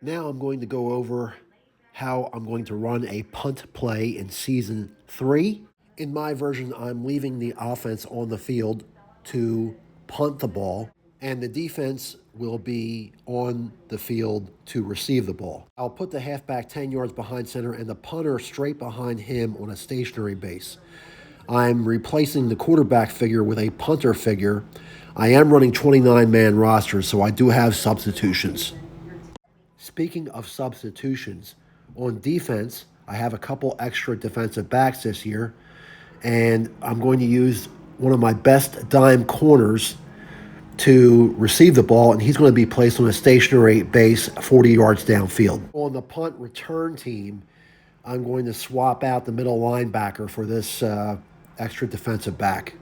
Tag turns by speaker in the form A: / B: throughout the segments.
A: Now I'm going to go over how I'm going to run a punt play in season 3. In my version, I'm leaving the offense on the field to punt the ball, and the defense will be on the field to receive the ball. I'll put the halfback 10 yards behind center and the punter straight behind him on a stationary base. I'm replacing the quarterback figure with a punter figure. I am running 29-man rosters, so I do have substitutions. Speaking of substitutions, on defense, I have a couple extra defensive backs this year, and I'm going to use one of my best dime corners to receive the ball, and he's going to be placed on a stationary base 40 yards downfield. On the punt return team, I'm going to swap out the middle linebacker for this extra defensive back.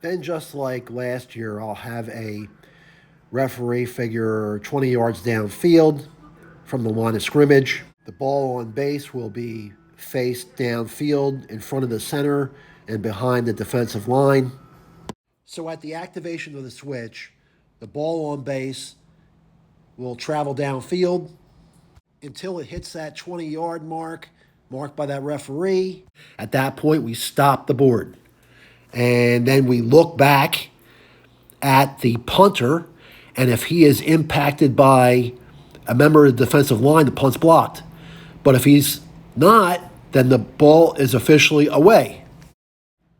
A: Then, just like last year, I'll have a referee figure 20 yards downfield from the line of scrimmage. The ball on base will be faced downfield in front of the center and behind the defensive line. So at the activation of the switch, the ball on base will travel downfield until it hits that 20-yard mark, marked by that referee. At that point, we stop the board. And then we look back at the punter, and if he is impacted by a member of the defensive line, the punt's blocked. But if he's not, then the ball is officially away.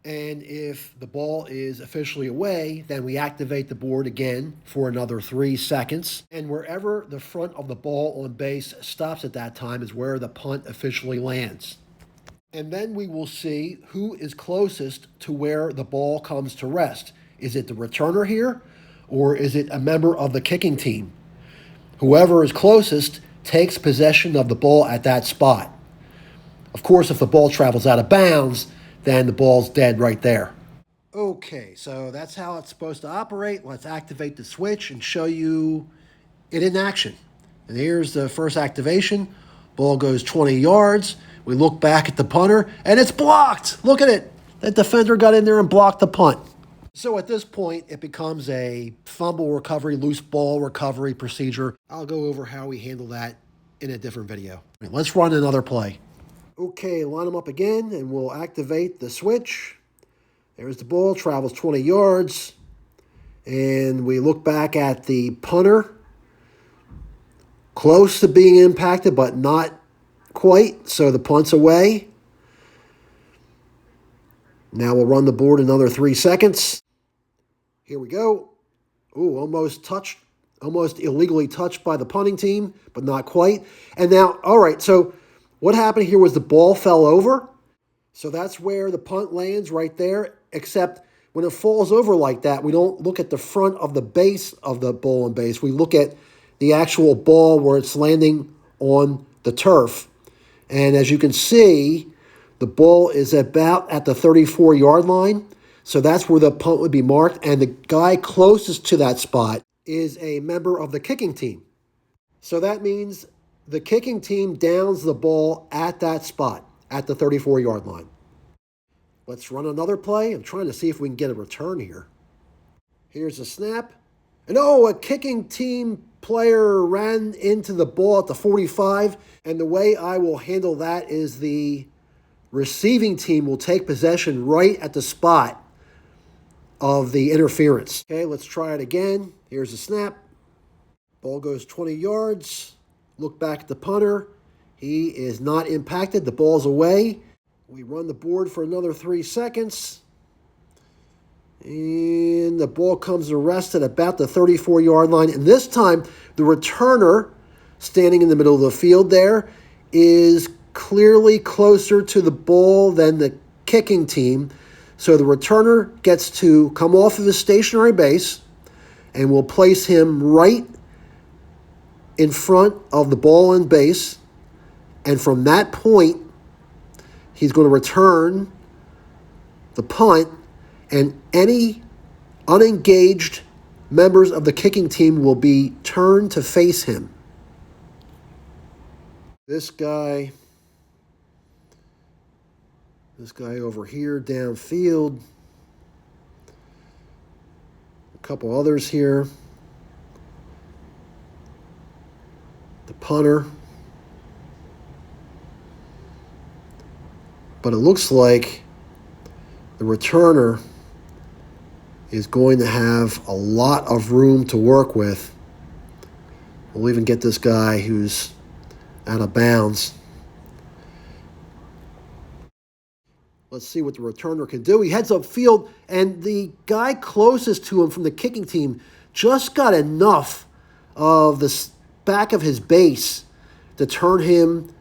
A: And if the ball is officially away, then we activate the board again for another 3 seconds. And wherever the front of the ball on base stops at that time is where the punt officially lands. And then we will see who is closest to where the ball comes to rest. Is it the returner here, or is it a member of the kicking team? Whoever is closest takes possession of the ball at that spot. Of course, if the ball travels out of bounds, then the ball's dead right there. Okay, so that's how it's supposed to operate. Let's activate the switch and show you it in action. And here's the first activation. Ball goes 20 yards. We look back at the punter, and it's blocked. Look at it. That defender got in there and blocked the punt. So at this point, it becomes a fumble recovery, loose ball recovery procedure. I'll go over how we handle that in a different video. Let's run another play. Okay, line them up again, and we'll activate the switch. There's the ball, travels 20 yards. And we look back at the punter. Close to being impacted, but not quite, so the punt's away. Now we'll run the board another 3 seconds. Here we go. Ooh, almost illegally touched by the punting team, but not quite. And now, all right, so what happened here was the ball fell over. So that's where the punt lands right there, except when it falls over like that, we don't look at the front of the base of the ball and base. We look at the actual ball where it's landing on the turf. And as you can see, the ball is about at the 34-yard line. So that's where the punt would be marked. And the guy closest to that spot is a member of the kicking team. So that means the kicking team downs the ball at that spot, at the 34-yard line. Let's run another play. I'm trying to see if we can get a return here. Here's a snap. And a kicking team player ran into the ball at the 45. And the way I will handle that is the receiving team will take possession right at the spot of the interference. Okay, let's try it again. Here's a snap. Ball goes 20 yards. Look back at the punter. He is not impacted. The ball's away. We run the board for another 3 seconds. And the ball comes to rest at about the 34-yard line. And this time, the returner, standing in the middle of the field there, is clearly closer to the ball than the kicking team. So the returner gets to come off of his stationary base, and we'll place him right in front of the ball and base. And from that point, he's going to return the punt, and any unengaged members of the kicking team will be turned to face him. This guy over here downfield. A couple others here. The punter. But it looks like the returner is going to have a lot of room to work with. We'll even get this guy who's out of bounds. Let's see what the returner can do. He heads upfield, and the guy closest to him from the kicking team just got enough of the back of his base to turn him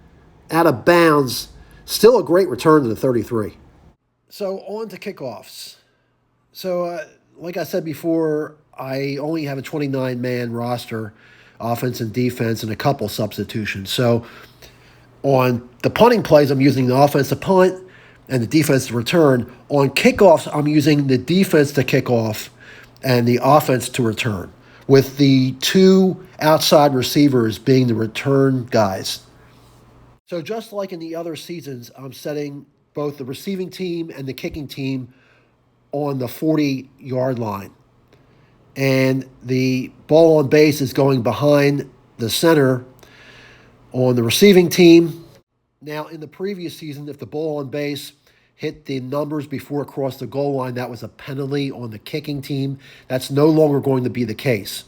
A: out of bounds. Still a great return to the 33. So on to kickoffs. So like I said before, I only have a 29-man roster, offense and defense, and a couple substitutions. So on the punting plays, I'm using the offense to punt and the defense to return. On kickoffs, I'm using the defense to kick off and the offense to return, with the two outside receivers being the return guys. So just like in the other seasons, I'm setting both the receiving team and the kicking team on the 40-yard line. And the ball on base is going behind the center on the receiving team. Now, in the previous season, if the ball on base hit the numbers before it crossed the goal line, that was a penalty on the kicking team. That's no longer going to be the case.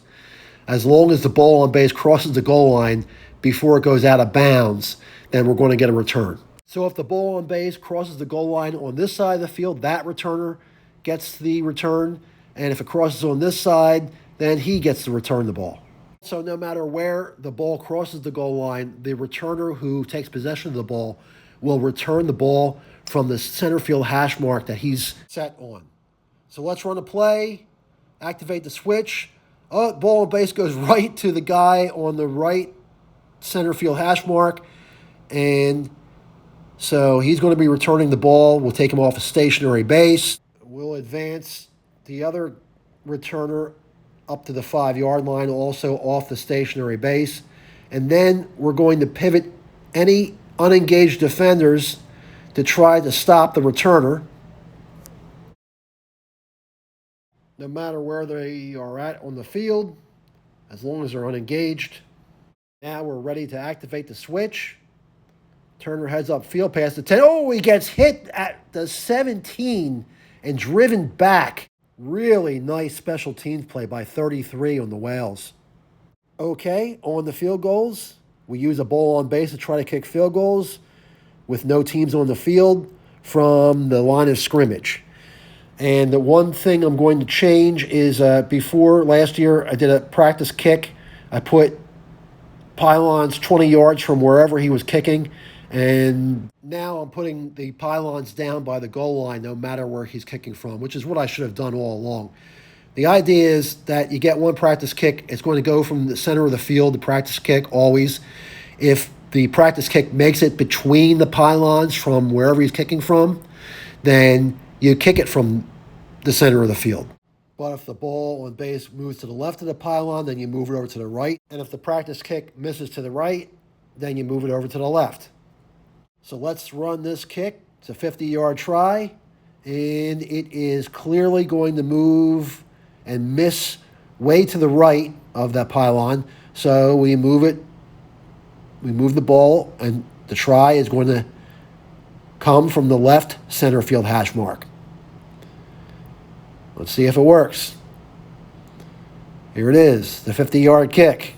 A: As long as the ball on base crosses the goal line before it goes out of bounds, then we're going to get a return. So if the ball on base crosses the goal line on this side of the field, that returner gets the return. And if it crosses on this side, then he gets to return the ball. So no matter where the ball crosses the goal line, the returner who takes possession of the ball will return the ball from the center field hash mark that he's set on. So let's run a play, activate the switch. Oh, ball on base goes right to the guy on the right center field hash mark. And so he's going to be returning the ball. We'll take him off a stationary base. We'll advance the other returner up to the 5-yard line, also off the stationary base. And then we're going to pivot any unengaged defenders to try to stop the returner, no matter where they are at on the field, as long as they're unengaged. Now we're ready to activate the switch. Turner heads up field past the 10. Oh, he gets hit at the 17 and driven back. Really nice special teams play by 33 on the Whales. Okay, on the field goals, we use a ball on base to try to kick field goals with no teams on the field from the line of scrimmage. And the one thing I'm going to change is before last year, I did a practice kick. I put pylons 20 yards from wherever he was kicking. And now I'm putting the pylons down by the goal line no matter where he's kicking from, which is what I should have done all along. The idea is that you get one practice kick. It's going to go from the center of the field, the practice kick, always. If the practice kick makes it between the pylons from wherever he's kicking from, then you kick it from the center of the field. But if the ball on base moves to the left of the pylon, then you move it over to the right. And if the practice kick misses to the right, then you move it over to the left. So let's run this kick. It's a 50-yard try, and it is clearly going to move and miss way to the right of that pylon. So we move it. We move the ball, and the try is going to come from the left center field hash mark. Let's see if it works. Here it is, the 50-yard kick.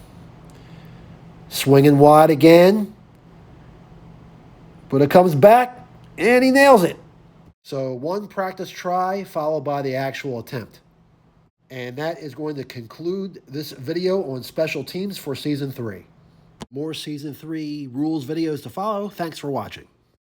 A: Swinging wide again. But it comes back, and he nails it. So one practice try followed by the actual attempt. And that is going to conclude this video on special teams for Season 3. More Season 3 rules videos to follow. Thanks for watching.